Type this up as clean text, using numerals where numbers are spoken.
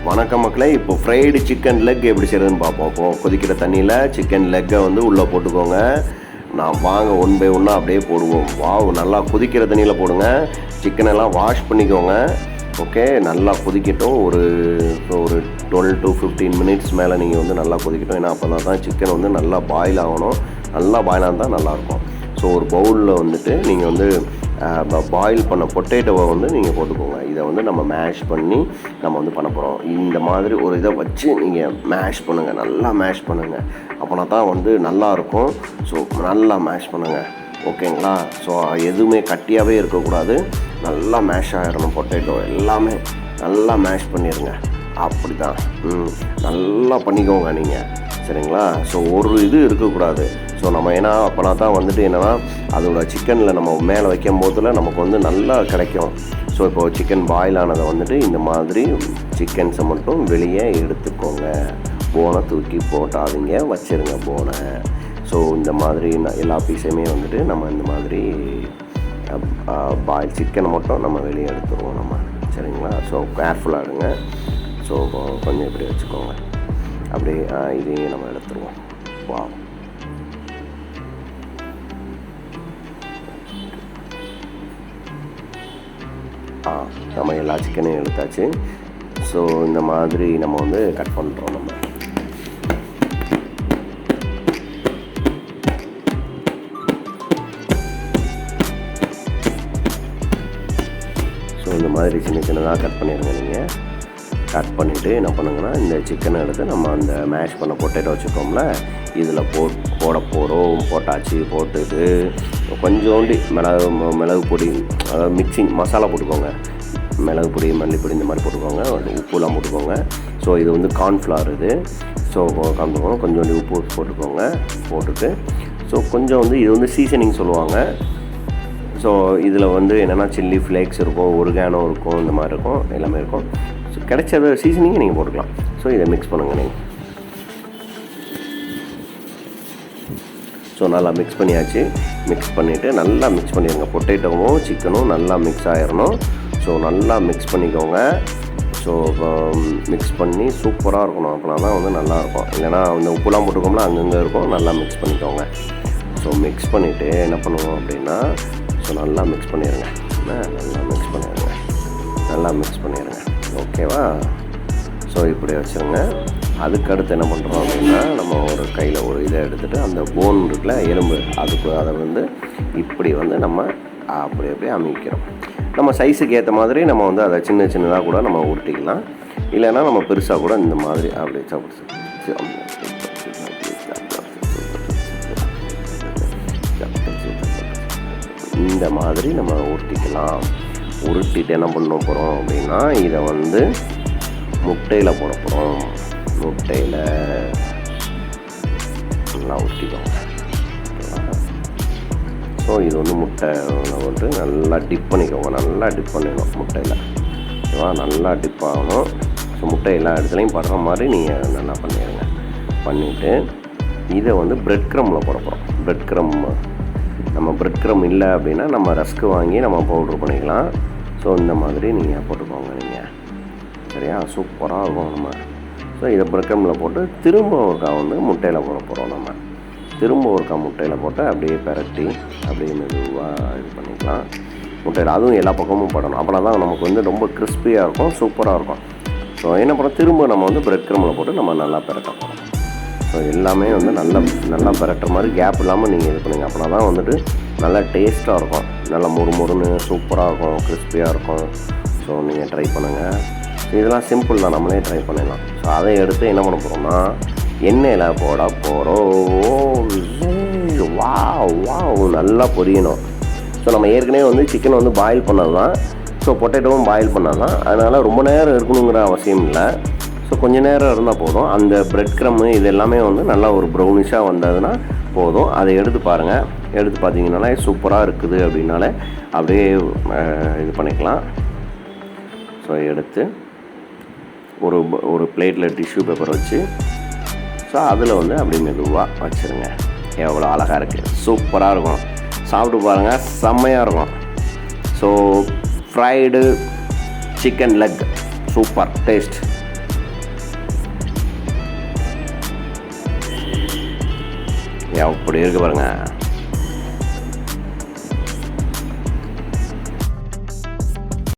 வணக்கம் மக்களே. இப்போ ஃப்ரைடு சிக்கன் லெக் எப்படி செய்கிறதுன்னு பார்ப்போம். இப்போது கொதிக்கிற தண்ணியில் சிக்கன் லெக்கை வந்து உள்ளே போட்டுக்கோங்க. நான் வாங்க ஒன் பை ஒன்னாக அப்படியே போடுவோம். நல்லா கொதிக்கிற தண்ணியில் போடுங்க. சிக்கனெல்லாம் வாஷ் பண்ணிக்கோங்க. ஓகே, நல்லா கொதிக்கட்டும். ஒரு 12 to 15 மினிட்ஸ் மேலே நீங்கள் வந்து நல்லா கொதிக்கட்டும். ஏன்னா அப்போ தான் சிக்கன் வந்து நல்லா பாயில் ஆகணும். நல்லா பாயில் ஆனால் நல்லாயிருக்கும். ஸோ ஒரு பவுலில் வந்துட்டு நீங்கள் வந்து பாயில் பண்ண பொட்டேட்டோவை வந்து நீங்கள் போட்டுக்கோங்க. இதை வந்து நம்ம மேஷ் பண்ணி நம்ம வந்து பண்ண போகிறோம். இந்த மாதிரி ஒரு இதை வச்சு நீங்கள் மேஷ் பண்ணுங்கள், நல்லா மேஷ் பண்ணுங்கள். அப்போனா தான் வந்து நல்லாயிருக்கும். ஸோ நல்லா மேஷ் பண்ணுங்கள், ஓகேங்களா? ஸோ எதுவுமே கட்டியாகவே இருக்கக்கூடாது, நல்லா மேஷ் ஆகிடணும். பொட்டேட்டோ எல்லாமே நல்லா மேஷ் பண்ணிடுங்க. அப்படி தான் நல்லா பண்ணிக்கோங்க நீங்கள், சரிங்களா? ஸோ ஒரு இது இருக்கக்கூடாது. ஸோ நம்ம ஏன்னா அப்போனா தான் வந்துட்டு என்னென்னா அதோட சிக்கனில் நம்ம மேலே வைக்கும் போதில் நமக்கு வந்து நல்லா கிடைக்கும். ஸோ இப்போது சிக்கன் பாயில் ஆனதை வந்துட்டு இந்த மாதிரி சிக்கன்ஸை மட்டும் வெளியே எடுத்துக்கோங்க. போனை தூக்கி போட்டாதீங்க, வச்சுருங்க போனை. ஸோ இந்த மாதிரி எல்லா பீஸையுமே வந்துட்டு நம்ம இந்த மாதிரி பாயில் சிக்கனை மட்டும் நம்ம வெளியே எடுத்துருவோம் நம்ம, சரிங்களா? ஸோ கேர்ஃபுல்லாக இருங்க. ஸோ கொஞ்சம் இப்படி வச்சுக்கோங்க. அப்படியே இதையும் நம்ம எடுத்துருவோம். நம்ம எல்லா சிக்கனையும் எடுத்தாச்சு. ஸோ இந்த மாதிரி நம்ம வந்து கட் பண்ணுறோம். நம்ம ஸோ இந்த மாதிரி சின்ன சின்னதாக கட் பண்ணிடுங்க. நீங்கள் கட் பண்ணிவிட்டு என்ன பண்ணுங்கன்னா இந்த சிக்கனை எடுத்து நம்ம அந்த மேஷ் பண்ண பொட்டேட்டோ வச்சுக்கோம்ல, இதில் போட போகிறோம். போட்டாச்சு. போட்டுட்டு கொஞ்சோண்டி மிளகு பொடி, அதாவது மிக்சிங் மசாலா போட்டுக்கோங்க. மிளகு பொடி, மல்லிப்பொடி இந்த மாதிரி போட்டுக்கோங்க. உப்புலாம் போட்டுக்கோங்க. ஸோ இது வந்து கார்ன்ஃப்ளவர் இது. ஸோ காமிக்கோங்க. கொஞ்சோண்டி உப்பு போட்டுக்கோங்க. போட்டுட்டு ஸோ கொஞ்சம் வந்து இது வந்து சீசனிங் சொல்லுவாங்க. ஸோ இதில் வந்து என்னென்னா சில்லி ஃப்ளேக்ஸ் இருக்கும், ஒரிகானோ இருக்கும், இந்த மாதிரி இருக்கும், எல்லாமே இருக்கும். ஸோ கிடைச்சத சீசனிங்கை நீங்கள் போட்டுக்கலாம். ஸோ இதை மிக்ஸ் பண்ணுங்கள் நீங்கள். ஸோ நல்லா மிக்ஸ் பண்ணியாச்சு. மிக்ஸ் பண்ணிவிட்டு நல்லா மிக்ஸ் பண்ணிடுங்க. பொட்டேட்டோவும் சிக்கனும் நல்லா மிக்ஸ் ஆகிடணும். ஸோ நல்லா மிக்ஸ் பண்ணிக்கோங்க. ஸோ மிக்ஸ் பண்ணி சூப்பராக இருக்கணும். அப்படின்னா தான் வந்து நல்லாயிருக்கும். இல்லைனா இந்த உப்புலாம் போட்டுக்கோம்னா அங்கங்கே இருக்கும். நல்லா மிக்ஸ் பண்ணிக்கோங்க. ஸோ மிக்ஸ் பண்ணிவிட்டு என்ன பண்ணுவோம் அப்படின்னா, ஸோ நல்லா மிக்ஸ் பண்ணிடுங்க. நல்லா மிக்ஸ் பண்ணிடுங்க. நல்லா மிக்ஸ் பண்ணிடுங்க. ஓகேவா? ஸோ இப்படி வச்சுருங்க. அதுக்கடுத்து என்ன பண்ணுறோம் அப்படின்னா, நம்ம ஒரு கையில் ஒரு இதை எடுத்துகிட்டு அந்த போன் இருக்குல்ல, எலும்பு, அதை வந்து இப்படி வந்து நம்ம அப்படியே அமைக்கிறோம். நம்ம சைஸுக்கு ஏற்ற மாதிரி நம்ம வந்து அதை சின்ன சின்னதாக கூட நம்ம உருட்டிக்கலாம். இல்லைன்னா நம்ம பெருசாக கூட இந்த மாதிரி அப்படியே இந்த மாதிரி நம்ம உருட்டிக்கலாம். உருட்டிட்டு என்ன பண்ண போகிறோம் அப்படின்னா, இதை வந்து முட்டையில் போட போகிறோம். முட்டையில் நல்லா ஊற்றிக்கோங்க. ஸோ இது வந்து முட்டை வந்து நல்லா டிப் பண்ணிக்கோங்க. நல்லா டிப் பண்ணிடணும் முட்டையில், ஓகேவா? நல்லா டிப் ஆகணும். ஸோ முட்டை எல்லா இடத்துலையும் படுற மாதிரி நீங்கள் நல்லா பண்ணிடுங்க. பண்ணிவிட்டு இதை வந்து பிரெட் க்ரம்மில் போட போகிறோம். பிரெட் க்ரம், நம்ம பிரெட் க்ரம் இல்லை அப்படின்னா நம்ம ரஸ்க்கு வாங்கி நம்ம பவுட்ரு பண்ணிக்கலாம். ஸோ இந்த மாதிரி நீங்கள் போட்டுக்கோங்க நீங்கள், சரியா? சூப்பராக இருக்கும். நம்ம ஸோ இதை பிரெட் க்ரம்மில் போட்டு திரும்ப ஒருக்கா வந்து முட்டையில் போட போகிறோம். நம்ம திரும்ப ஒருக்கா முட்டையில் போட்டு அப்படியே பரட்டி அப்படியே மெதுவாக இது பண்ணிக்கலாம். முட்டையில் அதுவும் எல்லா பக்கமும் படணும். அப்போனா தான் நமக்கு வந்து ரொம்ப கிறிஸ்பியாக இருக்கும், சூப்பராக இருக்கும். ஸோ என்ன பண்ணோம், திரும்ப நம்ம வந்து பிரெட் க்ரம்மில் போட்டு நம்ம நல்லா பரட்ட போகிறோம். ஸோ எல்லாமே வந்து நல்லா பரட்டுற மாதிரி கேப் இல்லாமல் நீங்கள் இது பண்ணுங்கள். அப்படின்னா தான் வந்துட்டு நல்லா டேஸ்ட்டாக இருக்கும். நல்லா மொறுன்னு சூப்பராக இருக்கும், கிறிஸ்பியாக இருக்கும். ஸோ நீங்கள் ட்ரை பண்ணுங்கள். இதெல்லாம் சிம்பிள் தான், நம்மளே ட்ரை பண்ணிடலாம். ஸோ அதை எடுத்து என்ன பண்ண போகிறோம்னா, எண்ணெயில் போட போகிறோம். நல்லா பொரியணும். ஸோ நம்ம ஏற்கனவே வந்து சிக்கனை வந்து பாயில் பண்ணது தான். ஸோ பொட்டேட்டோவும் பாயில் பண்ணது தான். அதனால் ரொம்ப நேரம் இருக்கணுங்கிற அவசியம் இல்லை. ஸோ கொஞ்சம் நேரம் இருந்தால் போதும். அந்த பிரெட் க்ரம்மு இது எல்லாமே வந்து நல்லா ஒரு ப்ரௌனிஷாக வந்ததுன்னா போதும். அதை எடுத்து பாருங்கள். எடுத்து பார்த்தீங்கன்னாலே சூப்பராக இருக்குது அப்படின்னாலே அப்படியே இது பண்ணிக்கலாம். ஸோ எடுத்து ஒரு பிளேட்டில் டிஷ்யூ பேப்பர் வச்சு ஸோ அதில் வந்து அப்படியே மெதுவாக வச்சுருங்க. எவ்வளோ அழகாக இருக்குது, சூப்பராக இருக்கும். சாப்பிட்டு பாருங்கள், செம்மையாக இருக்கும். So fried chicken leg, super taste. எப்படி இருக்கு பாருங்கள்.